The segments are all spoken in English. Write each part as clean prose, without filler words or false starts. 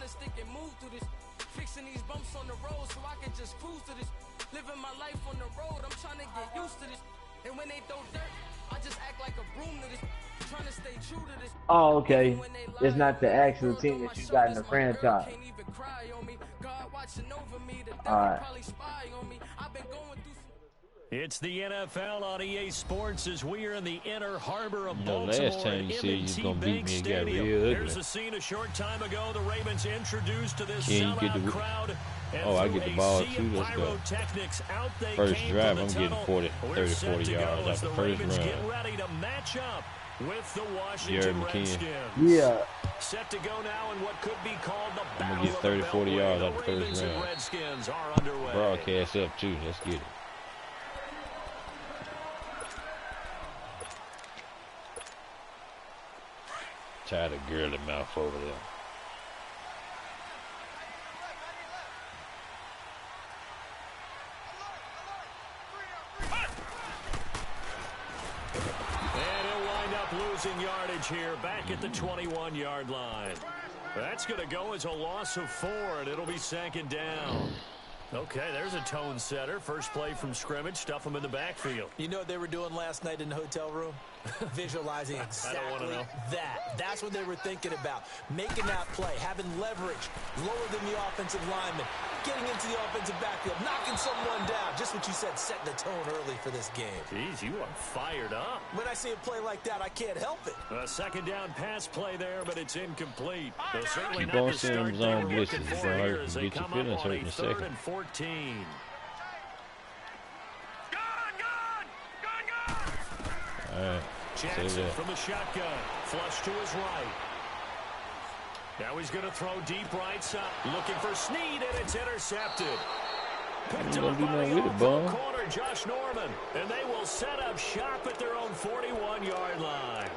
to stick and move through this. Fixing these bumps on the road so I can just cruise to this. Living my life on the road, I'm trying to get used to this. And when they throw dirt, I just act like a broom to this. Trying to stay true to this. Oh, okay. It's not the actual team that you got in the franchise. Alright. It's the NFL on EA Sports as we are in the inner harbor of Baltimore. Last time you said you was going to beat me, it got real ugly. Here's a scene a short time ago. The Ravens introduced to this sellout crowd. Oh, I get the ball too. Let's go. First drive, I'm getting 30, 40 yards off the first run. Get ready to match up with the Washington Redskins. Yeah. Set to go now in what could be called the battle. I'm going to get 30, 40 yards off the first run. Redskins are underway. Broadcast up too. Let's get it. Tired of girly mouth over there. And he'll wind up losing yardage here back at the 21-yard line. That's going to go as a loss of 4, and it'll be 2nd down. Okay, there's a tone setter. First play from scrimmage, stuff them in the backfield. You know what they were doing last night in the hotel room? Visualizing exactly that. That's what they were thinking about. Making that play, having leverage, lower than the offensive lineman, getting into the offensive backfield, knocking someone down. Just what you said, setting the tone early for this game. Jeez, you are fired up. When I see a play like that, I can't help it. A 2nd down pass play there, but it's incomplete. Keep on seeing zone blitzes. It's going to hurt. Get your feelings hurt in a second. 3rd and 14. All right. Jackson from the shotgun. Flush to his right. Now he's going to throw deep right side. Looking for Snead, and it's intercepted. Picked up by the corner, Josh Norman. And they will set up shop at their own 41-yard line.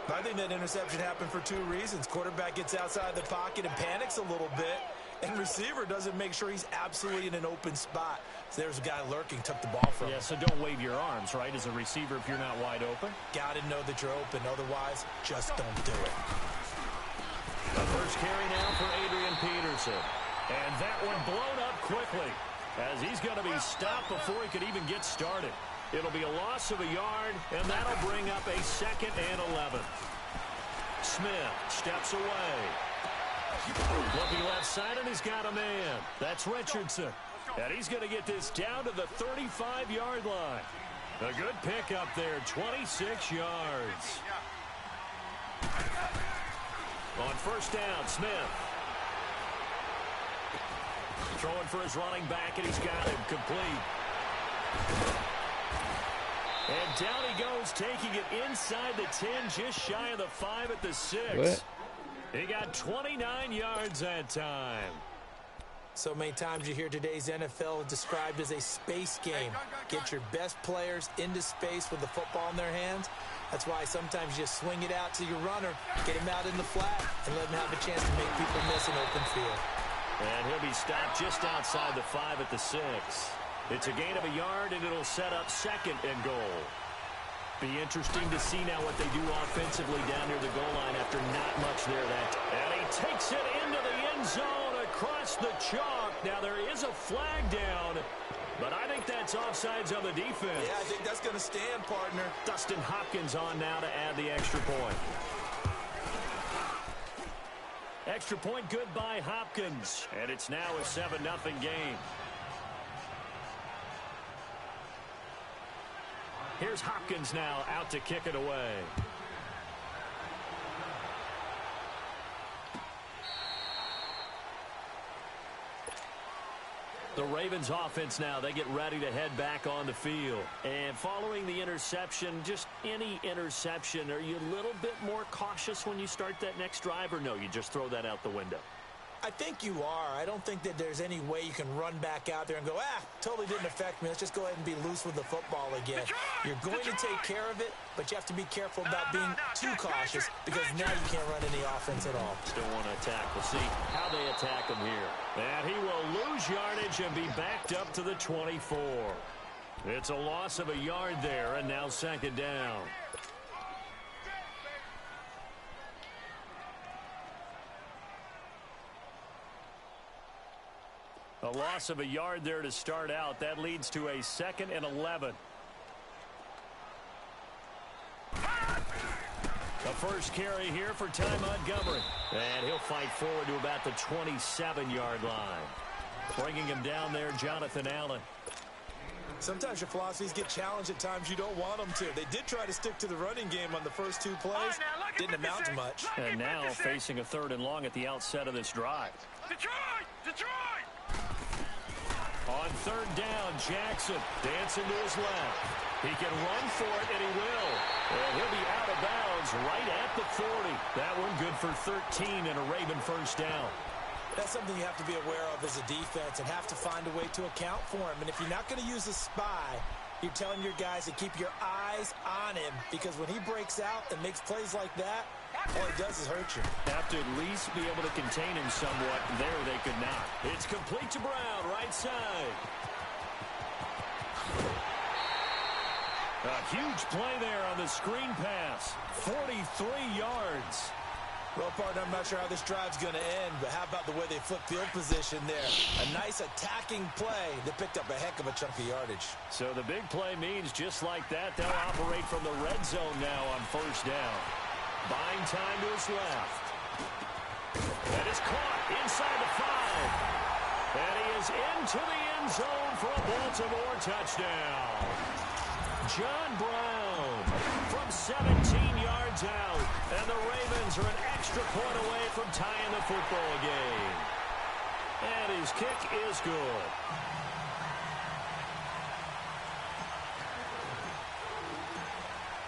I think that interception happened for 2 reasons. Quarterback gets outside the pocket and panics a little bit. And receiver doesn't make sure he's absolutely in an open spot. So there's a guy lurking, took the ball from him. Yeah, so don't wave your arms, right, as a receiver if you're not wide open. Got to know that you're open. Otherwise, just don't do it. The first carry now for Adrian Peterson. And that one blown up quickly as he's going to be stopped before he could even get started. It'll be a loss of a yard, and that'll bring up a 2nd and 11. Smith steps away. Looking left side, and he's got a man. That's Richardson. And he's going to get this down to the 35-yard line. A good pickup there, 26 yards. On 1st down, Smith. Throwing for his running back, and he's got him complete. And down he goes, taking it inside the 10, just shy of the 5 at the 6. What? He got 29 yards that time. So many times you hear today's NFL described as a space game. Get your best players into space with the football in their hands. That's why sometimes you swing it out to your runner, get him out in the flat, and let him have a chance to make people miss an open field. And he'll be stopped just outside the 5 at the 6. It's a gain of a yard, and it'll set up 2nd and goal. Be interesting to see now what they do offensively down near the goal line after not much there. And he takes it into the end zone across the chalk. Now there is a flag down, but I think that's offsides on the defense. Yeah, I think that's going to stand, partner. Dustin Hopkins on now to add the extra point. Extra point good by Hopkins, and it's now a 7-0 game. Here's Hopkins now out to kick it away. The Ravens offense now, they get ready to head back on the field. And following the interception, just any interception, are you a little bit more cautious when you start that next drive, or no, you just throw that out the window? I think you are. I don't think that there's any way you can run back out there and go, totally didn't affect me. Let's just go ahead and be loose with the football again. You're going to take care of it, but you have to be careful about being too cautious because now you can't run any offense at all. Still want to attack. We'll see how they attack him here. And he will lose yardage and be backed up to the 24. It's a loss of a yard there, and now 2nd down. A loss of a yard there to start out. That leads to a 2nd and 11. The first carry here for Ty Montgomery. And he'll fight forward to about the 27-yard line. Bringing him down there, Jonathan Allen. Sometimes your philosophies get challenged at times you don't want them to. They did try to stick to the running game on the first 2 plays. Didn't amount to much. And now facing a 3rd and long at the outset of this drive. Detroit! On 3rd down, Jackson dancing to his left. He can run for it, and he will. And he'll be out of bounds right at the 40. That one good for 13 and a Raven first down. That's something you have to be aware of as a defense and have to find a way to account for him. And if you're not going to use a spy, you're telling your guys to keep your eyes on him, because when he breaks out and makes plays like that, all he does is hurt you. Have to at least be able to contain him somewhat. There they could not. It's complete to Brown, right side. A huge play there on the screen pass. 43 yards. Well, partner, I'm not sure how this drive's going to end, but how about the way they flip field position there? A nice attacking play that picked up a heck of a chunk of yardage. So the big play means just like that, they'll operate from the red zone now on first down. Buying time to his left. That is caught inside the 5. And he is into the end zone for a Baltimore touchdown. John Brown from 17 yards out. And the Ravens are an extra point away from tying the football game. And his kick is good.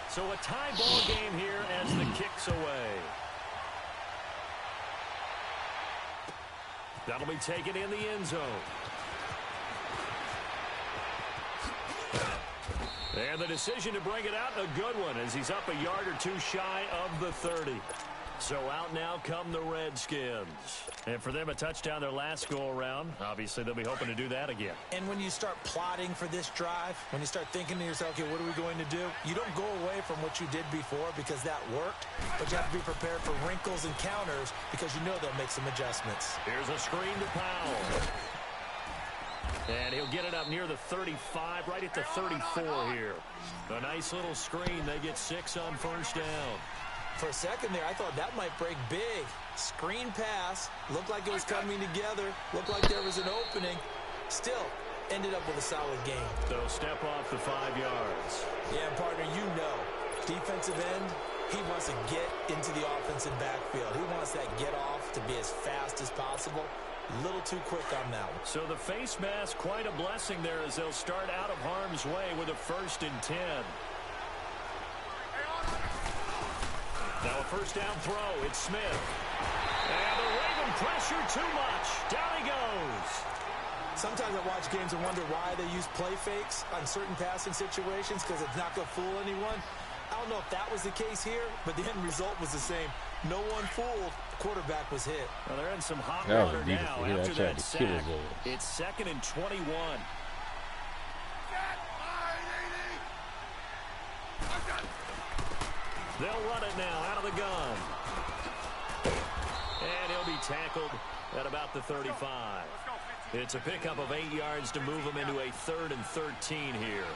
So a tie ball game here as the kick's away. That'll be taken in the end zone. And the decision to bring it out, a good one, as he's up a yard or 2 shy of the 30. So out now come the Redskins. And for them, a touchdown their last go-around. Obviously, they'll be hoping to do that again. And when you start plotting for this drive, when you start thinking to yourself, okay, what are we going to do? You don't go away from what you did before because that worked, but you have to be prepared for wrinkles and counters because you know they'll make some adjustments. Here's a screen to Powell. And he'll get it up near the 35, right at the 34 here. A nice little screen. They get 6 on first down. For a second there, I thought that might break big. Screen pass. Looked like it was coming together. Looked like there was an opening. Still, ended up with a solid game. They'll step off the 5 yards. Yeah, partner, you know. Defensive end, he wants to get into the offensive backfield. He wants that get off to be as fast as possible. A little too quick on that one. So the face mask, quite a blessing there as they'll start out of harm's way with a 1st and 10. Now a first down throw. It's Smith. And the Raven pressure too much. Down he goes. Sometimes I watch games and wonder why they use play fakes on certain passing situations because it's not going to fool anyone. I don't know if that was the case here, but the end result was the same. No one fooled. The quarterback was hit. Well, they're in some hot water now after that sack. It's 2nd and 21. They'll run it now out of the gun. And he'll be tackled at about the 35. It's a pickup of 8 yards to move him into a 3rd and 13 here.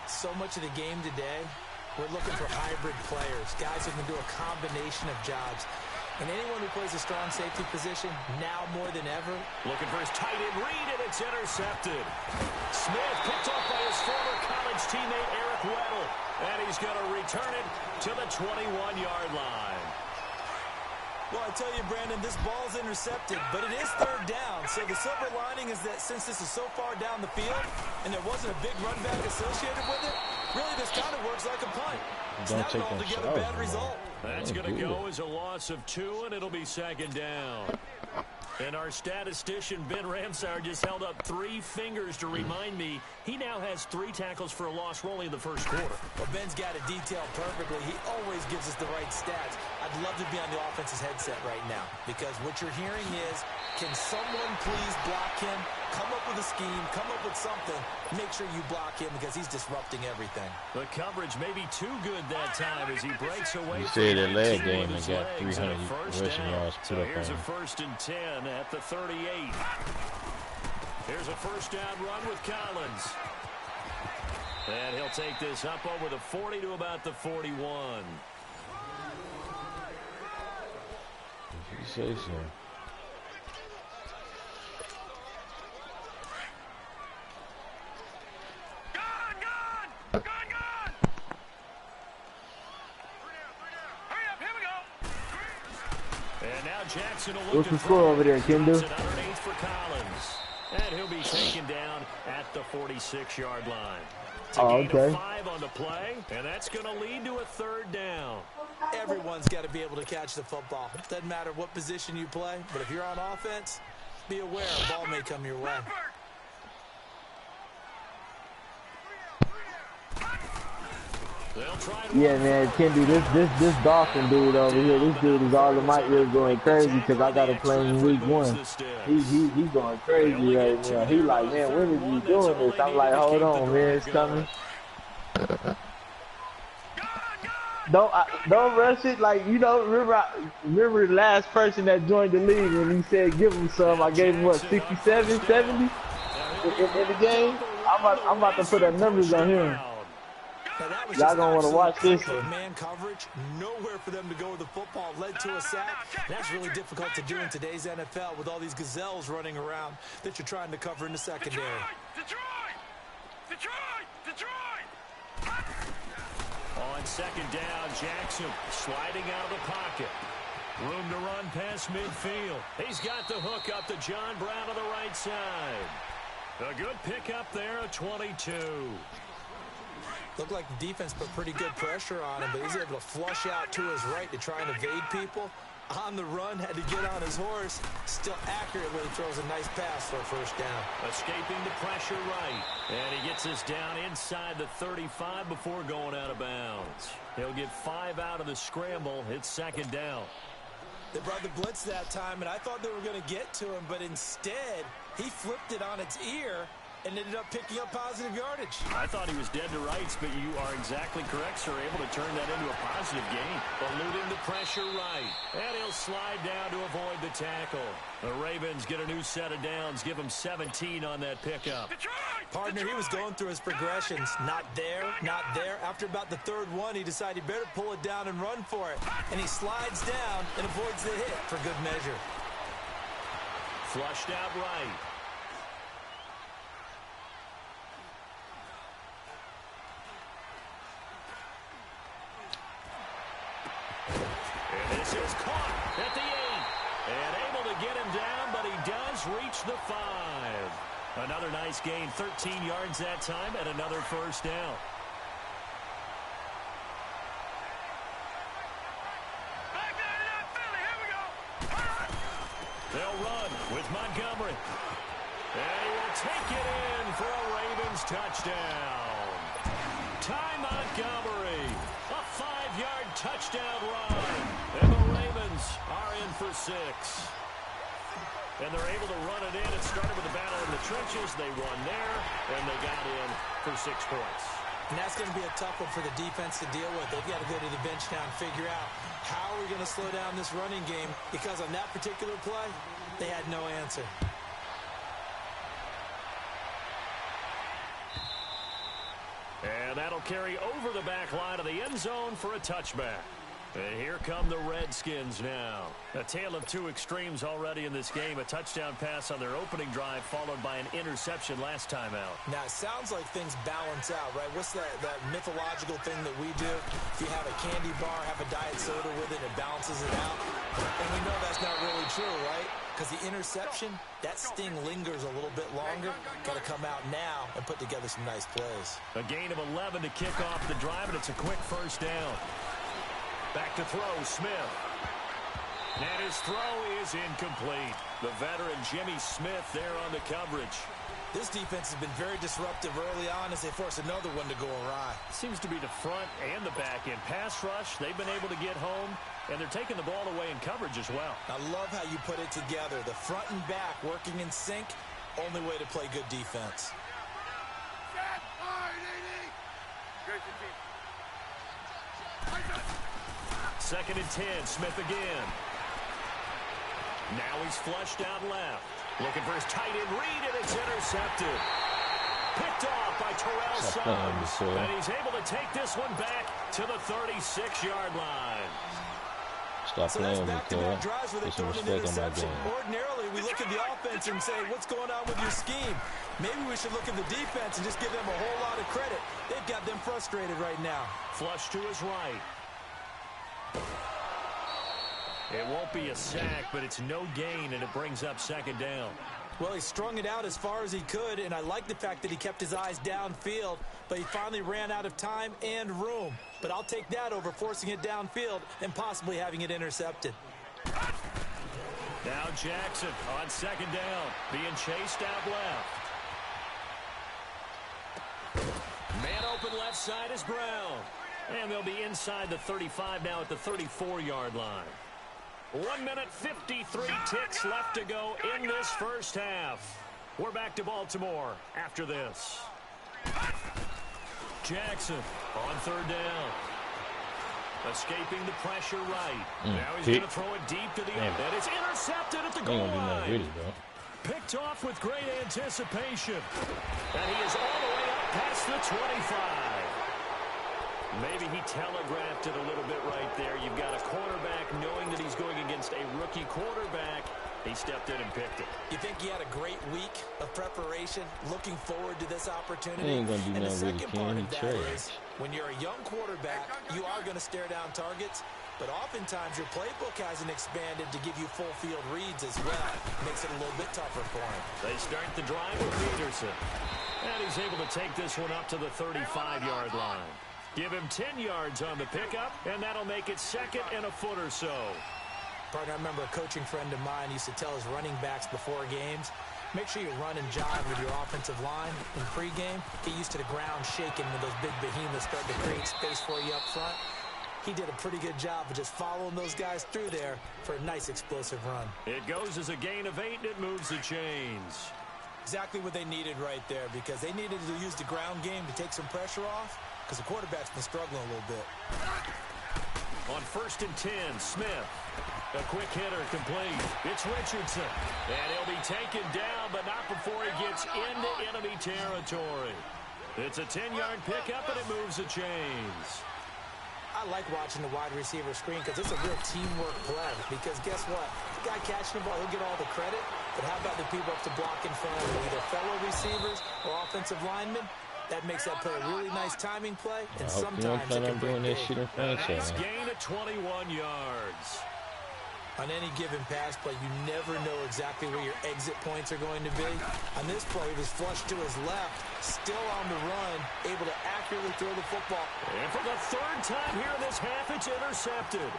So much of the game today, we're looking for hybrid players, guys who can do a combination of jobs. And anyone who plays a strong safety position, now more than ever. Looking for his tight end read, and it's intercepted. Smith picked off by his former college teammate Eric Weddle. And he's going to return it to the 21-yard line. Well, I tell you, Brandon, this ball's intercepted, but it is 3rd down. So the silver lining is that since this is so far down the field and there wasn't a big run back associated with it, really this kind of works like a punt. It's not an altogether bad result. That's going to go as a loss of 2, and it'll be 2nd down. And our statistician, Ben Ramsauer, just held up 3 fingers to remind me he now has 3 tackles for a loss only in the first quarter. Well, Ben's got it detailed perfectly. He always gives us the right stats. I I'd love to be on the offense's headset right now because what you're hearing is, can someone please block him? Come up with a scheme, come up with something. Make sure you block him because he's disrupting everything. The coverage may be too good that time as he breaks away. You said that last game and got 300 rushing yards put up Here's on a 1st and 10 at the 38. Here's a first down run with Collins. And he'll take this up over the 40 to about the 41. You say so. And now Jackson will What's the score over there, Kendall? Underneath for Collins. And he'll be taken down at the 46-yard line. Okay. 5 on the play, and that's going to lead to a 3rd down. Everyone's got to be able to catch the football. Doesn't matter what position you play, but if you're on offense, be aware a ball may come your way. Yeah, man, Kendi, this Dolphin dude over here, this dude is all of my ears going crazy because I got to play in week 1. He's going crazy right now. He like, man, when is he doing this? I'm like, hold on, man, it's coming. Don't rush it. Like, you know, remember the last person that joined the league when he said give him some. I gave him what, 67, 70 in the game. I'm about to put the numbers on him. Y'all gonna want to watch this one. Man coverage, nowhere for them to go with the football, led to a sack. That's really difficult to do in today's NFL with all these gazelles running around that you're trying to cover in the secondary. Detroit! On 2nd down, Jackson sliding out of the pocket. Room to run past midfield. He's got the hook up to John Brown on the right side. A good pickup there, a 22. Looked like the defense put pretty good pressure on him, but he's able to flush out to his right to try and evade people. On the run, had to get on his horse. Still accurately throws a nice pass for a 1st down. Escaping the pressure right. And he gets us down inside the 35 before going out of bounds. He'll get 5 out of the scramble. It's 2nd down. They brought the blitz that time, and I thought they were going to get to him, but instead, he flipped it on its ear and ended up picking up positive yardage. I thought he was dead to rights, but you are exactly correct, sir. Able to turn that into a positive gain. Eluding the pressure right. And he'll slide down to avoid the tackle. The Ravens get a new set of downs. Give him 17 on that pickup. Partner, he was going through his progressions. Not there, not there. After about the 3rd one, he decided he better pull it down and run for it. And he slides down and avoids the hit for good measure. Flushed out right. This is caught at the 8. And able to get him down, but he does reach the 5. Another nice gain, 13 yards that time, and another 1st down. They'll run with Montgomery. And he will take it in for a Ravens touchdown. Ty Montgomery, a 5-yard touchdown run. And the Ravens are in for 6. And they're able to run it in. It started with a battle in the trenches. They won there, and they got in for 6 points. And that's going to be a tough one for the defense to deal with. They've got to go to the bench now and figure out how are we going to slow down this running game, because on that particular play, they had no answer. And that'll carry over the back line of the end zone for a touchback. And here come the Redskins now. A tale of 2 extremes already in this game. A touchdown pass on their opening drive, followed by an interception last time out. Now, it sounds like things balance out, right? What's that mythological thing that we do? If you have a candy bar, have a diet soda with it, it balances it out. And we know that's not really true, right? Because the interception, that sting lingers a little bit longer. Got to come out now and put together some nice plays. A gain of 11 to kick off the drive, and it's a quick 1st down. Back to throw, Smith. And his throw is incomplete. The veteran Jimmy Smith there on the coverage. This defense has been very disruptive early on as they force another one to go awry. Seems to be the front and the back end. Pass rush, they've been able to get home. and they're taking the ball away in coverage as well. I love how you put it together. The front and back working in sync, only way to play good defense. Second and 10, Smith again. Now he's flushed out left. Looking for his tight end read, and it's intercepted. Picked off by Terrell Suggs. And he's able to take this one back to the 36-yard line. Stop playing with Cole. Put some respect on my game. Ordinarily, we look at the offense and say, what's going on with your scheme? Maybe we should look at the defense and just give them a whole lot of credit. They've got them frustrated right now. Flush to his right. It won't be a sack, but it's no gain, and it brings up second down. Well, he strung it out as far as he could, and I like the fact that he kept his eyes downfield, but he finally ran out of time and room. But I'll take that over forcing it downfield and possibly having it intercepted. Now Jackson on second down, being chased out left. Man open left side is Brown. And they'll be inside the 35 now at the 34-yard line. 1 minute 53 ticks left to go in this first half. We're back to Baltimore after this. Jackson on third down. Escaping the pressure right. Now he's going to throw it deep to the end. And it's intercepted at the goal line. Picked off with great anticipation. And he is all the way up past the 25. Maybe he telegraphed it a little bit right there. You've got a quarterback knowing that he's going against a rookie quarterback. He stepped in and picked it. You think he had a great week of preparation, looking forward to this opportunity? He ain't going to do and the nothing second part of that is, when you're a young quarterback, you are going to stare down targets, but oftentimes your playbook hasn't expanded to give you full field reads as well. Makes it a little bit tougher for him. They start the drive with Peterson. And he's able to take this one up to the 35-yard line. Give him 10 yards on the pickup, and that'll make it second and a foot or so. Partner, I remember a coaching friend of mine used to tell his running backs before games, make sure you run and jive with your offensive line in pregame. Get used to the ground shaking when those big behemoths start to create space for you up front. He did a pretty good job of just following those guys through there for a nice explosive run. It goes as a gain of 8, and it moves the chains. Exactly what they needed right there, because they needed to use the ground game to take some pressure off, because the quarterback's been struggling a little bit. On first and 10, Smith. A quick hitter complete. It's Richardson. And he'll be taken down, but not before he gets into enemy territory. It's a 10-yard pickup, and it moves the chains. I like watching the wide receiver screen because it's a real teamwork play. Because guess what? The guy catching the ball, he'll get all the credit. But how about the people up to block in front of him, either fellow receivers or offensive linemen? That makes that play a really nice timing play, and sometimes it can break big. Nice gain of 21 yards. On any given pass play, you never know exactly where your exit points are going to be. On this play, he was flushed to his left, still on the run, able to accurately throw the football. And for the third time here in this half, it's intercepted.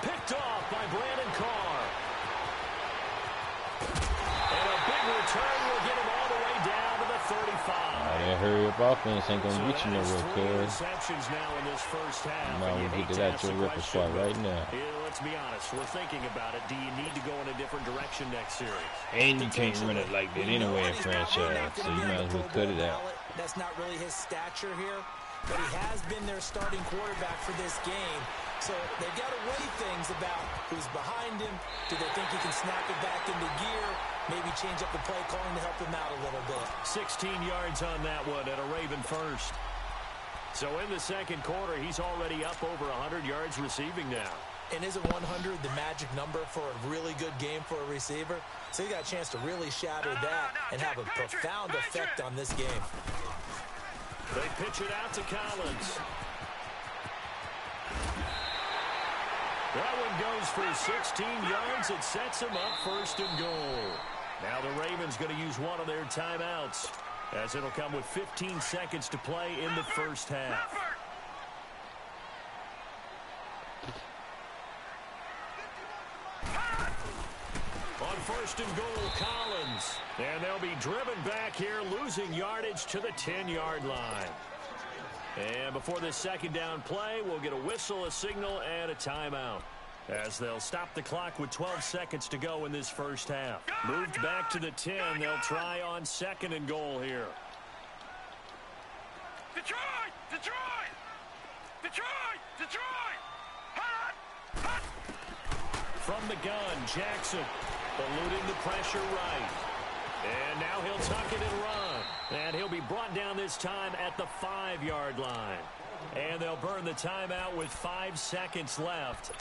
Picked off by Brandon Carr. And a big return will get him all the way down to the 35. That hurry up offense ain't gonna get you nowhere, cuz. Receptions now in this first half. Now we get that out your repertoire right now. Yeah, let's be honest. We're thinking about it. Do you need to go in a different direction next series? And you can't run it like that anyway in franchise, so you might as well cut it out. That's not really his stature here, but he has been their starting quarterback for this game. So they've got to weigh things about who's behind him. Do they think he can snap it back into gear? Maybe change up the play calling to help him out a little bit. 16 yards on that one at a Raven first. So in the second quarter, he's already up over 100 yards receiving now. And isn't 100 the magic number for a really good game for a receiver? So he got a chance to really shatter that and have a profound effect on this game. They pitch it out to Collins. That one goes for 16 yards. It sets him up first and goal. Now the Ravens going to use one of their timeouts, as it'll come with 15 seconds to play in the first half. On first and goal, Collins. And they'll be driven back here, losing yardage to the 10-yard line. And before this second down play, we'll get a whistle, a signal, and a timeout. as they'll stop the clock with 12 seconds to go in this first half. Moved back to the 10. They'll try on 2nd and goal here. Detroit! Detroit! Detroit! Detroit! Hot! Hot! From the gun, Jackson eluding the pressure right. And now he'll tuck it and run. And he'll be brought down this time at the 5-yard line. And they'll burn the timeout with 5 seconds left.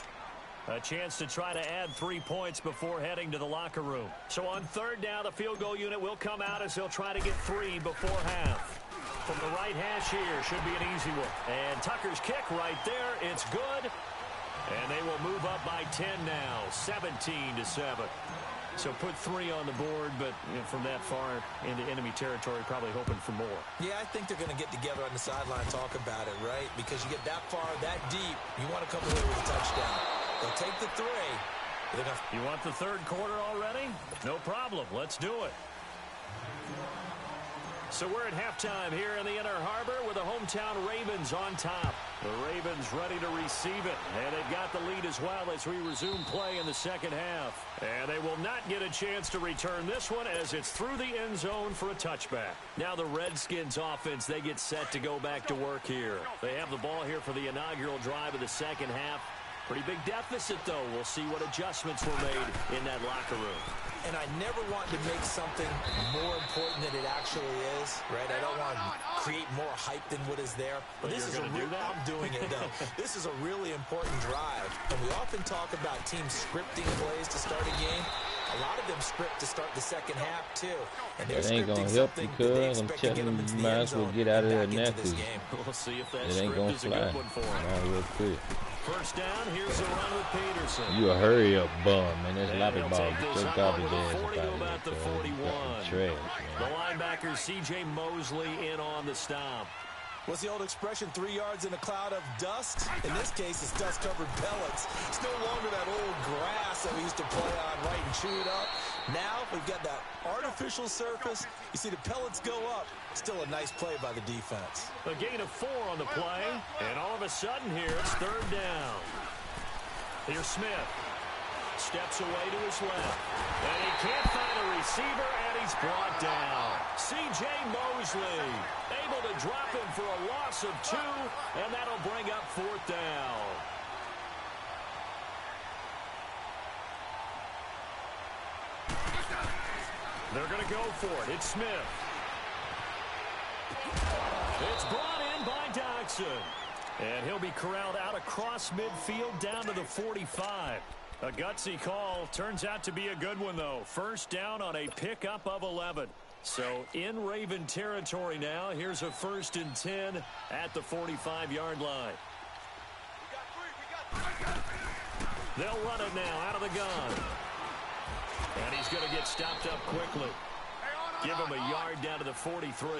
A chance to try to add 3 points before heading to the locker room. So on 3rd down, the field goal unit will come out as they'll try to get 3 before half. From the right hash here, should be an easy one. And Tucker's kick right there, it's good. And they will move up by 10 now, 17-7. So put 3 on the board, but from that far into enemy territory, probably hoping for more. Yeah, I think they're going to get together on the sideline and talk about it, right? Because you get that far, that deep, you want to come away with a touchdown. They'll take the 3. You want the 3rd quarter already? No problem. Let's do it. So we're at halftime here in the Inner Harbor with the hometown Ravens on top. The Ravens ready to receive it, and they've got the lead as well as we resume play in the second half. And they will not get a chance to return this one as it's through the end zone for a touchback. Now the Redskins offense, they get set to go back to work here. They have the ball here for the inaugural drive of the second half. Pretty big deficit, though. We'll see what adjustments were made in that locker room. And I never want to make something more important than it actually is, right? I don't want to create more hype than what is there. But this is I'm doing it, though. This is a really important drive. And we often talk about teams scripting plays to start a game. A lot of them script to start the second half, too. And they're ain't going to help you, cuz. I'm telling you, you might as well get out of there now, because we'll see if that it ain't going to fly. Real quick. First down, here's a run with Peterson. You a hurry up bum, man. That's lobby ball. Get your garbage ass about the 41. Trash, the linebacker C.J. Mosley in on the stop. What's the old expression, 3 yards in a cloud of dust? In this case, it's dust-covered pellets. It's no longer that old grass that we used to play on, right, and chew it up. Now we've got that artificial surface. You see the pellets go up. Still a nice play by the defense. A gain of 4 on the play, and all of a sudden here, it's 3rd down. Here's Smith. Steps away to his left. And he can't find a receiver, and he's brought down. C.J. Mosley able to drop him for a loss of 2, and that'll bring up 4th down. They're going to go for it. It's Smith. It's brought in by Dodson. And he'll be corralled out across midfield down to the 45. A gutsy call. Turns out to be a good one, though. First down on a pickup of 11. So in Raven territory now. Here's a 1st and 10 at the 45-yard line. They'll run it now out of the gun. And he's going to get stopped up quickly. Give him a yard down to the 43.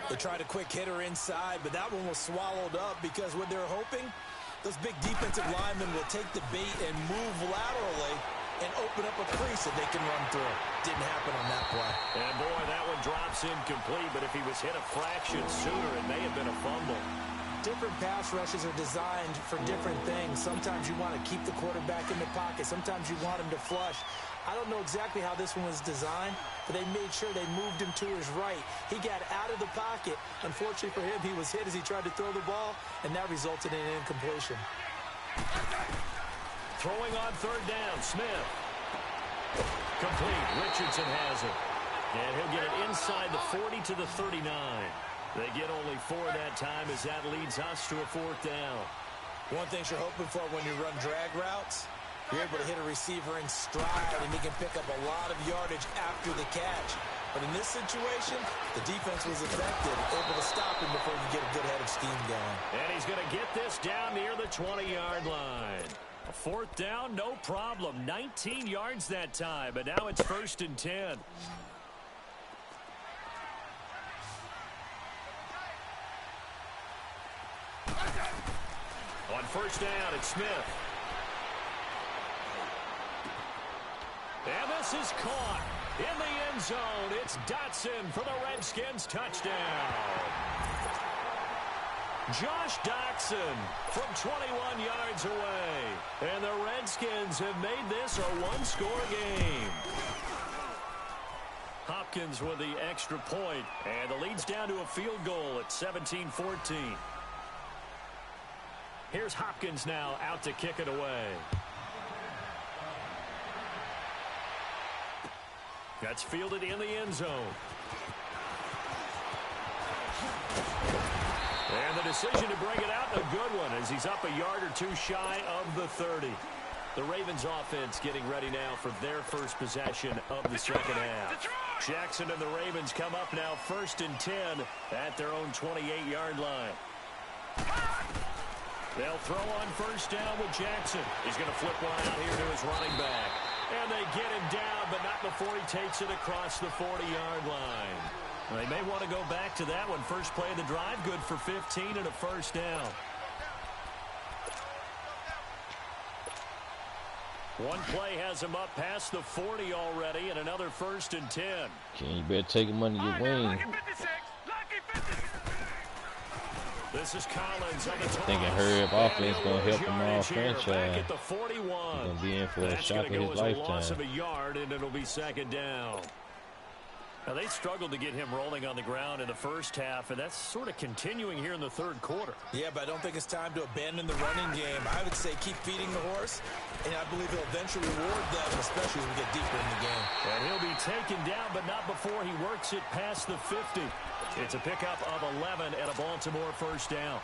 They tried a quick hitter inside, but that one was swallowed up because what they're hoping, those big defensive linemen will take the bait and move laterally and open up a crease that they can run through. Didn't happen on that play. And boy, that one drops incomplete, but if he was hit a fraction sooner, it may have been a fumble. Different pass rushes are designed for different things. Sometimes you want to keep the quarterback in the pocket. Sometimes you want him to flush. I don't know exactly how this one was designed, but they made sure they moved him to his right. He got out of the pocket. Unfortunately for him, he was hit as he tried to throw the ball, and that resulted in an incompletion. Throwing on 3rd down, Smith. Complete. Richardson has it. And he'll get it inside the 40 to the 39. They get only 4 that time as that leads us to a 4th down. One thing you're hoping for when you run drag routes, you're able to hit a receiver in stride, and he can pick up a lot of yardage after the catch. But in this situation, the defense was effective, able to stop him before you get a good head of steam going. And he's going to get this down near the 20-yard line. A 4th down, no problem. 19 yards that time, but now it's 1st and 10. On 1st down, it's Smith. And this is caught in the end zone. It's Dotson for the Redskins touchdown. Josh Doxson from 21 yards away. And the Redskins have made this a one-score game. Hopkins with the extra point, and the lead's down to a field goal at 17-14. Here's Hopkins now out to kick it away. That's fielded in the end zone. And the decision to bring it out, a good one, as he's up a yard or two shy of the 30. The Ravens offense getting ready now for their first possession of the second half. Jackson and the Ravens come up now 1st and 10 at their own 28-yard line. They'll throw on first down with Jackson. He's going to flip one out here to his running back. And they get him down, but not before he takes it across the 40-yard line. They may want to go back to that one. First play of the drive, good for 15 and a first down. One play has him up past the 40 already, and another 1st and 10. Okay, you better take him under your wing. This is Collins on the toss. Thinking hurry up offense going to help him all franchise. At the 41. He's going to be in for a shot of his lifetime. Loss of a yard, and it'll be second down. Now, they struggled to get him rolling on the ground in the first half, and that's sort of continuing here in the third quarter. Yeah, but I don't think it's time to abandon the running game. I would say keep feeding the horse, and I believe he'll eventually reward them, especially as we get deeper in the game. And he'll be taken down, but not before he works it past the 50. It's a pickup of 11 and a Baltimore first down.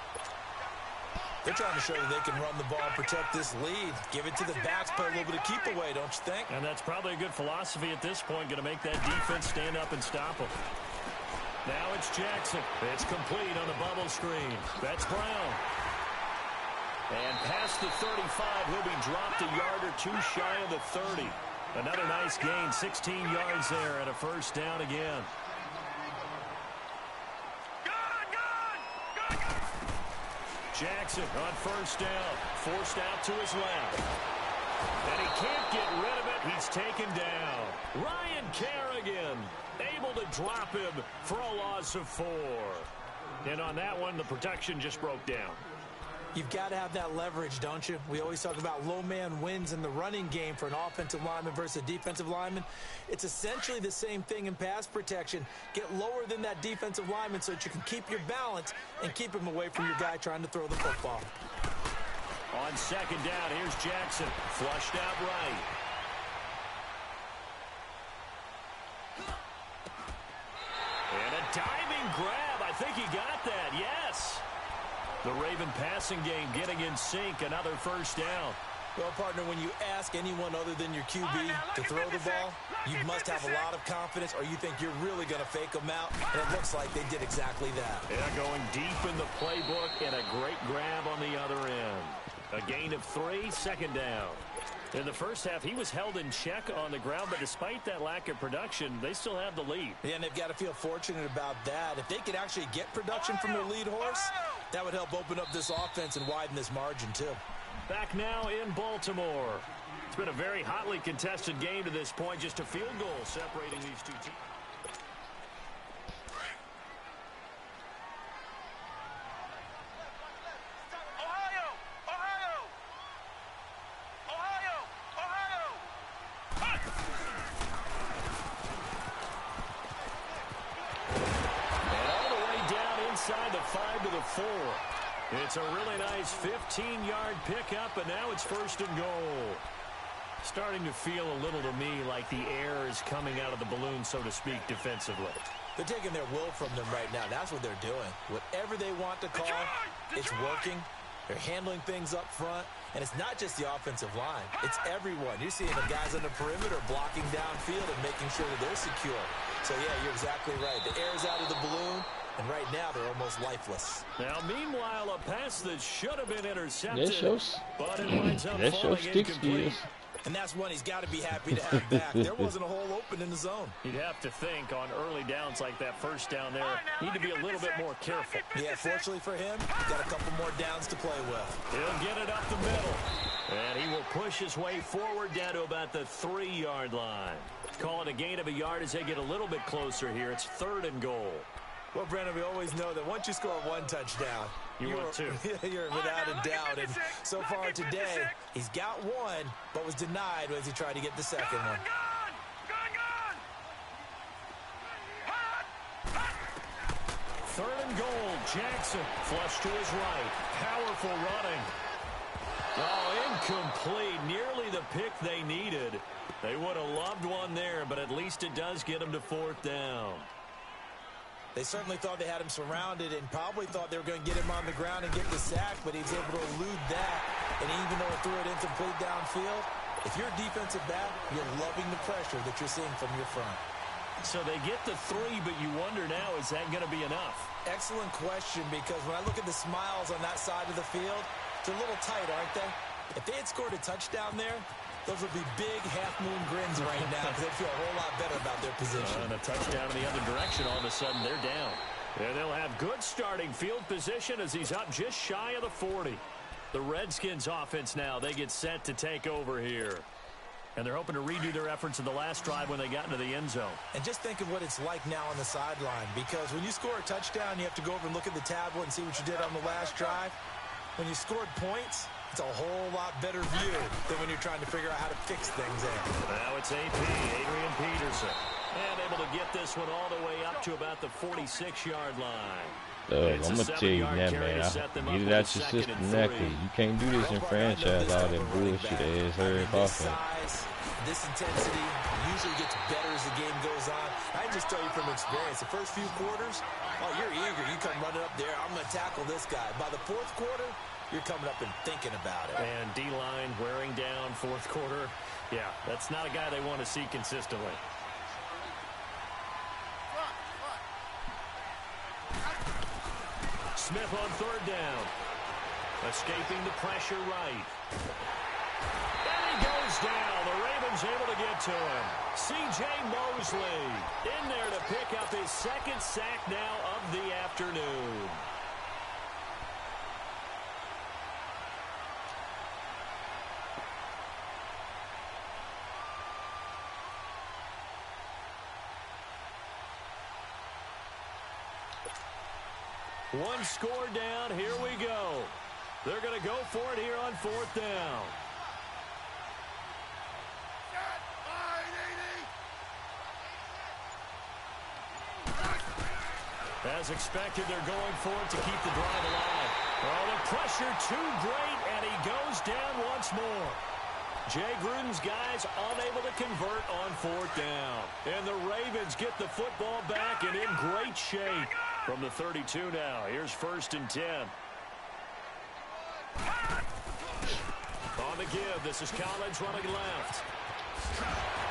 They're trying to show that they can run the ball and protect this lead. Give it to the backs, play a little bit of keep away, don't you think? And that's probably a good philosophy at this point, going to make that defense stand up and stop them. Now it's Jackson. It's complete on the bubble screen. That's Brown. And past the 35, he'll be dropped a yard or two shy of the 30. Another nice gain, 16 yards there and a first down again. Jackson on first down, forced out to his left. And he can't get rid of it. He's taken down. Ryan Kerrigan able to drop him for a loss of 4. And on that one, the protection just broke down. You've got to have that leverage, don't you? We always talk about low man wins in the running game for an offensive lineman versus a defensive lineman. It's essentially the same thing in pass protection. Get lower than that defensive lineman so that you can keep your balance and keep him away from your guy trying to throw the football. On second down, here's Jackson. Flushed out right. And a diving grab. I think he got that, yes. The Raven passing game getting in sync. Another first down. Well, partner, when you ask anyone other than your QB to throw the ball, you must have a lot of confidence or you think you're really going to fake them out. And it looks like they did exactly that. Yeah, going deep in the playbook and a great grab on the other end. A gain of 3, second down. In the first half, he was held in check on the ground, but despite that lack of production, they still have the lead. Yeah, and they've got to feel fortunate about that. If they could actually get production from their lead horse, that would help open up this offense and widen this margin, too. Back now in Baltimore. It's been a very hotly contested game to this point. Just a field goal separating these two teams. Inside the 5 to the 4. It's a really nice 15-yard pickup, and now it's 1st and goal. Starting to feel a little to me like the air is coming out of the balloon, so to speak, defensively. They're taking their will from them right now. That's what they're doing. Whatever they want to call, it's working. They're handling things up front, and it's not just the offensive line. It's everyone. You're seeing the guys on the perimeter blocking downfield and making sure that they're secure. So, yeah, you're exactly right. The air's out of the balloon. And right now, they're almost lifeless. Now, meanwhile, a pass that should have been intercepted. But it winds up that falling incomplete. And that's one he's got to be happy to have back. There wasn't a hole open in the zone. You'd have to think on early downs like that first down there, need to be a little bit more careful. Yeah, fortunately for him, he's got a couple more downs to play with. He'll get it up the middle. And he will push his way forward down to about the 3-yard line. Call it a gain of a yard as they get a little bit closer here. It's 3rd and goal. Well, Brandon, we always know that once you score one touchdown, You want two. You're without a doubt. And so far today, he's got one, but was denied as he tried to get the second one. Third and goal. Jackson flush to his right. Powerful running. Oh, incomplete. Nearly the pick they needed. They would have loved one there, but at least it does get them to fourth down. They certainly thought they had him surrounded and probably thought they were going to get him on the ground and get the sack, but he was able to elude that. And even though he threw it incomplete downfield, if you're a defensive back, you're loving the pressure that you're seeing from your front. So they get the 3, but you wonder now, is that going to be enough? Excellent question, because when I look at the smiles on that side of the field, they're a little tight, aren't they? If they had scored a touchdown there, those would be big half-moon grins right now because they feel a whole lot better about their position. And a touchdown in the other direction, all of a sudden they're down. And they'll have good starting field position as he's up just shy of the 40. The Redskins offense now, they get set to take over here. And they're hoping to redo their efforts in the last drive when they got into the end zone. And just think of what it's like now on the sideline, because when you score a touchdown, you have to go over and look at the tablet and see what you did on the last drive. When you scored points, it's a whole lot better view than when you're trying to figure out how to fix things in. Now it's AP, Adrian Peterson. And able to get this one all the way up to about the 46-yard line. I'm going to tell you that, man. Get it out your system now, because you can't do this in franchise, all that bullshit ass hurry offense. This intensity usually gets better as the game goes on. I can just tell you from experience, the first few quarters, oh, you're eager. You come running up there, I'm going to tackle this guy. By the fourth quarter, you're coming up and thinking about it. And D-line wearing down fourth quarter. Yeah, that's not a guy they want to see consistently. Smith on third down. Escaping the pressure right. And he goes down. The Ravens able to get to him. C.J. Mosley in there to pick up his second sack now of the afternoon. One score down. Here we go. They're going to go for it here on fourth down. As expected, they're going for it to keep the drive alive. Oh, the pressure too great, and he goes down once more. Jay Gruden's guys unable to convert on fourth down. And the Ravens get the football back and in great shape. From the 32 now, here's 1st and 10. On the give, this is Collins running left.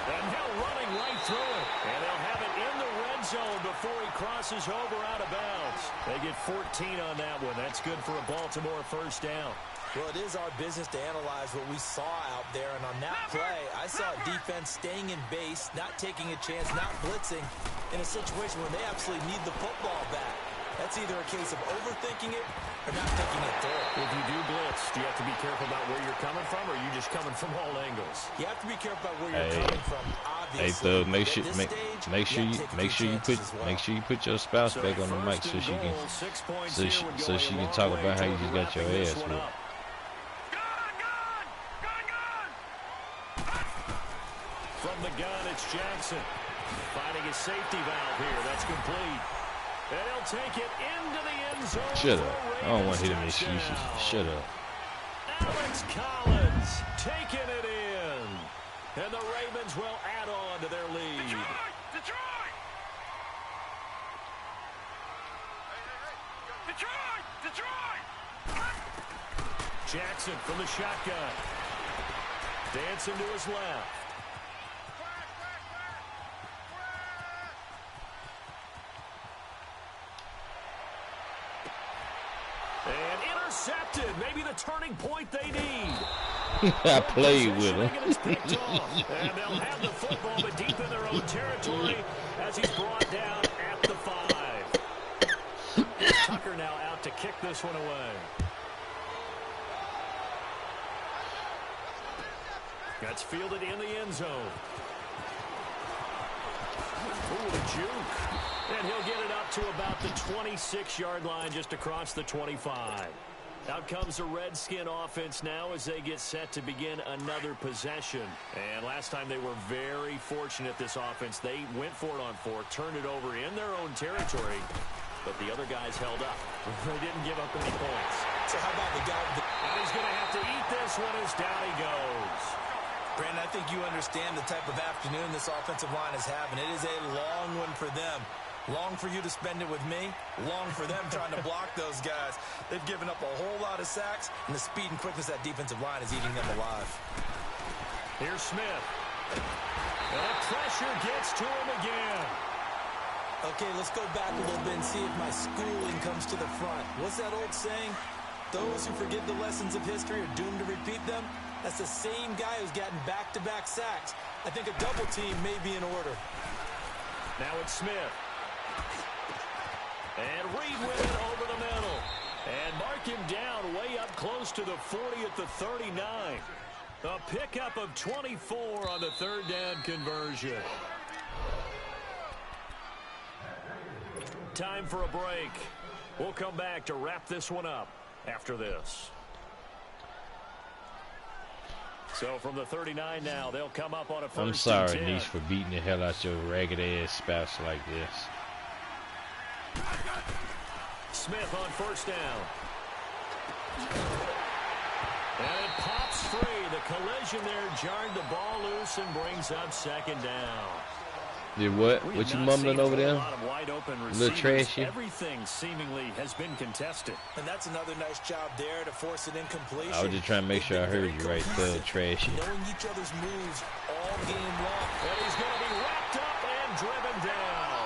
And Hill running right through it. And they'll have it in the red zone before he crosses over out of bounds. They get 14 on that one. That's good for a Baltimore first down. Well, it is our business to analyze what we saw out there. And on that play, I saw defense staying in base, not taking a chance, not blitzing in a situation where they absolutely need the football back. That's either a case of overthinking it or not thinking it through. If you do blitz, do you have to be careful about where you're coming from, or are you just coming from all angles? You have to be careful about where you're coming from, obviously. Hey, Thug, make sure you put your spouse back on the mic so she can talk about how you just got your ass whipped. From the gun, it's Jackson. Finding his safety valve here. That's complete. And he'll take it into the end zone. Shut up. I don't want to hear them excuses. Shut up. Alex Collins taking it in. And the Ravens will add on to their lead. Detroit! Detroit! Detroit! Jackson from the shotgun. Dancing to his left. And intercepted. Maybe the turning point they need. I played with him. And they'll have the football, but deep in their own territory as he's brought down at the 5. Tucker now out to kick this one away. That's fielded in the end zone. Ooh, the juke. And he'll get it up to about the 26-yard line, just across the 25. Out comes the Redskin offense now as they get set to begin another possession. And last time they were very fortunate, this offense. They went for it on 4, turned it over in their own territory, but the other guys held up. They didn't give up any points. So how about the guy? And he's going to have to eat this one as down he goes. Brandon, I think you understand the type of afternoon this offensive line is having. It is a long one for them. Long for you to spend it with me. Long for them trying to block those guys. They've given up a whole lot of sacks, and the speed and quickness of that defensive line is eating them alive. Here's Smith. And the pressure gets to him again. Okay, let's go back a little bit and see if my schooling comes to the front. What's that old saying? Those who forget the lessons of history are doomed to repeat them. That's the same guy who's gotten back-to-back sacks. I think a double team may be in order. Now it's Smith. And Reed with it over the middle. And mark him down way up close to the 40 at the 39. A pickup of 24 on the third down conversion. Time for a break. We'll come back to wrap this one up after this. So from the 39 now, they'll come up on a first I'm sorry, Niche, for beating the hell out your ragged-ass spouse like this. Smith on first down. And it pops free. The collision there jarred the ball loose and brings up second down. Did what? What you mumbling over there? A little trashy. Everything seemingly has been contested. And that's another nice job there to force an incompletion. I was just trying to make sure I heard you right there, trashy. Knowing each other's moves all game long. And he's going to be wrapped up and driven down.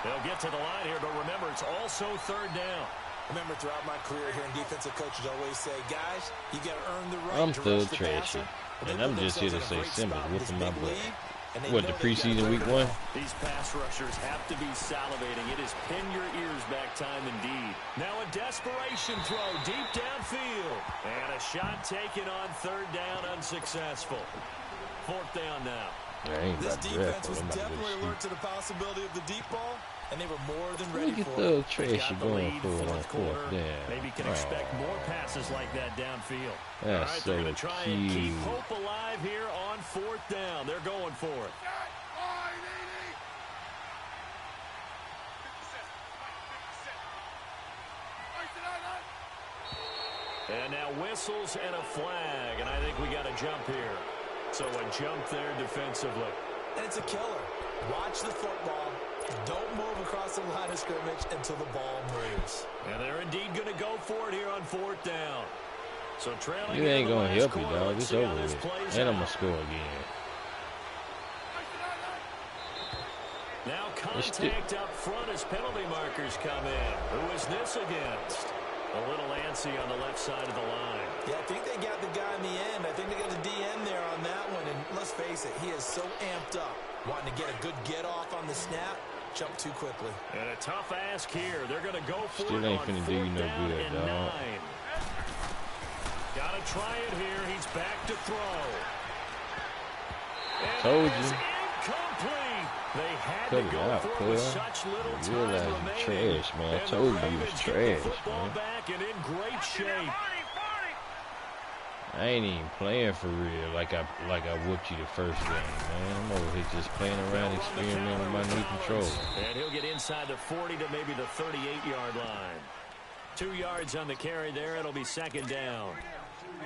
They'll get to the line here, but remember, it's also third down. Remember, throughout my career here in defensive coaches always say, guys, you got to earn the right I'm to still rush the trashy. passer. And I'm just here to say Simba's whooping my butt. And What, the preseason week 1? These pass rushers have to be salivating. It is pin your ears back time indeed. Now a desperation throw deep downfield. And a shot taken on third down unsuccessful. Fourth down now. This defense was definitely alert to the possibility of the deep ball, and they were more than ready Look at for the it. trashy going for Fourth quarter. down. Maybe can expect more passes like that downfield. That's All right, they're going to so try and keep cute. hope alive here on fourth down. They're going for it. And now whistles and a flag, and I think we got a jump here. So a jump there defensively. And it's a killer. Watch the football. Don't move across the line of scrimmage until the ball moves. And they're indeed going to go for it here on fourth down. So trailing. You ain't going to help you, dog. It's over with. And I'm going to score again. Now contact up front as penalty markers come in. Who is this against? A little antsy on the left side of the line. Yeah, I think they got the guy in the end. I think they got the DN there on that one. And let's face it, he is so amped up, wanting to get a good get-off on the snap, jump too quickly. And a tough ask here. They're going to go for Still it ain't on finna do you fourth no down good, and dog. 9. Got to try it here. He's back to throw. And Told it is you. incomplete. They had Cut to it go out, for it cuz. with such little You time realize you remaining. trash, man. I And told the you you was Ravens get the trash, football man. back and in great shape. I ain't even playing for real like I whooped you the first game, man. I'm over here just playing around, experimenting with my new controller. And he'll get inside the 40 to maybe the 38-yard line. 2 yards on the carry there. It'll be second down.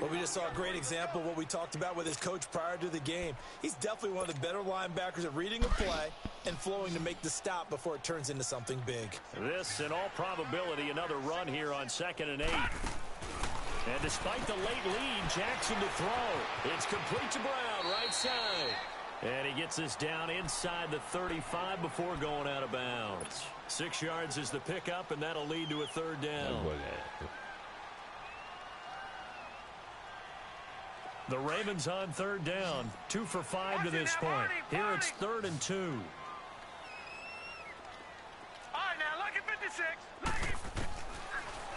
Well, we just saw a great example of what we talked about with his coach prior to the game. He's definitely one of the better linebackers at reading a play and flowing to make the stop before it turns into something big. This, in all probability, another run here on 2nd and 8. And despite the late lead, Jackson to throw. It's complete to Brown, right side. And he gets this down inside the 35 before going out of bounds. 6 yards is the pickup, and that'll lead to a third down. The Ravens on third down. 2 for 5 to this point. Here it's 3rd and 2. All right, now, lucky 56.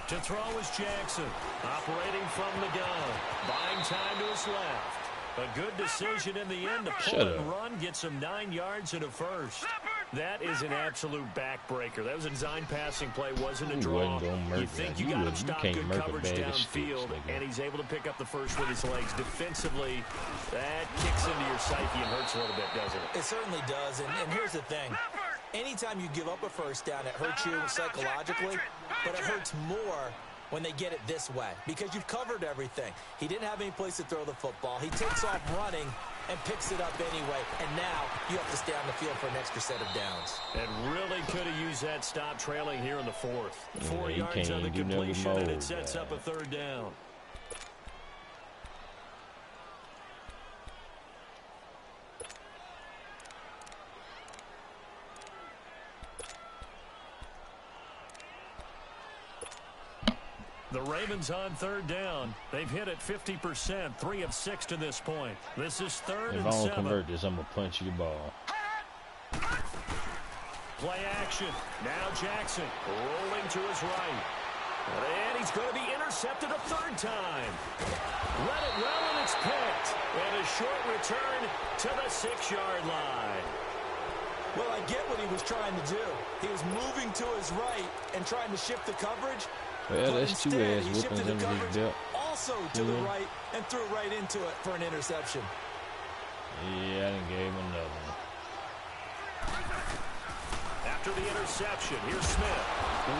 To throw is Jackson. Operating from the gun. Buying time to his left. A good decision in the end to pull and run. Gets him 9 yards and a first. Leopard, That is an absolute backbreaker. That was a design passing play, wasn't a draw. You think you got him stopped, good coverage downfield, and he's able to pick up the first with his legs. Defensively, that kicks into your psyche and hurts a little bit, doesn't it? It certainly does, and here's the thing. Anytime you give up a first down, it hurts you psychologically, but it hurts more when they get it this way because you've covered everything. He didn't have any place to throw the football. He takes off running and picks it up anyway, and now you have to stay on the field for an extra set of downs. And really could have used that stop trailing here in the fourth. 4 Yeah, yards on the completion, and it sets up a third down. The Ravens on third down. They've hit it 50%, 3 of 6 to this point. This is third and 7. If I don't convert this, I'm going to punch you the ball. Play action. Now Jackson rolling to his right. And he's going to be intercepted a third time. Let it well, and it's picked. And a short return to the 6-yard line. Well, I get what he was trying to do. He was moving to his right and trying to shift the coverage. Well, that's two ass whoopings under his belt. Also to the right and threw right into it for an interception. Yeah, I done gave him another one. After the interception, here's Smith.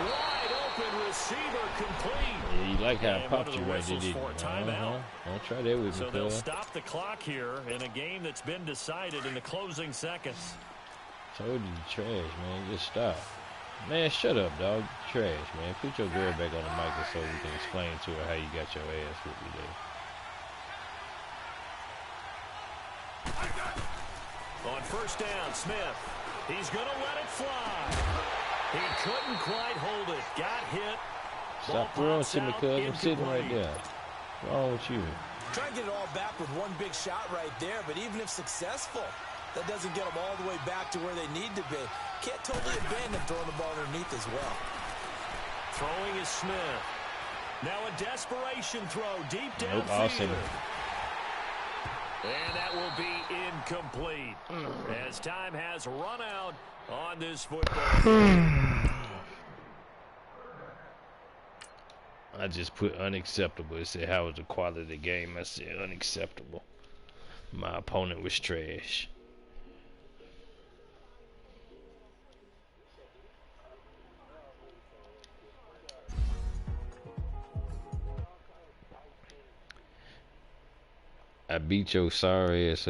Wide open receiver complete. Yeah, you like how I popped you right there, didn't you? Don't try that with me, So they'll stop the clock here in a game that's been decided in the closing seconds. Told you trash, man. Just stop. Man, shut up, dog. Trash, man. Put your girl back on the mic so we can explain to her how you got your ass whooped today. On first down, Smith. He's going to let it fly. He couldn't quite hold it. Got hit. Stop throwing to me, cuz. I'm sitting right there. What's wrong with you? Trying to get it all back with one big shot right there, but even if successful, that doesn't get them all the way back to where they need to be. Can't totally abandon throwing the ball underneath as well. Throwing is Smith. Now a desperation throw deep downfield. Awesome. And that will be incomplete as time has run out on this football game. I just put unacceptable. It said, how was the quality of the game? I said unacceptable. My opponent was trash. I beat your sorry ass up.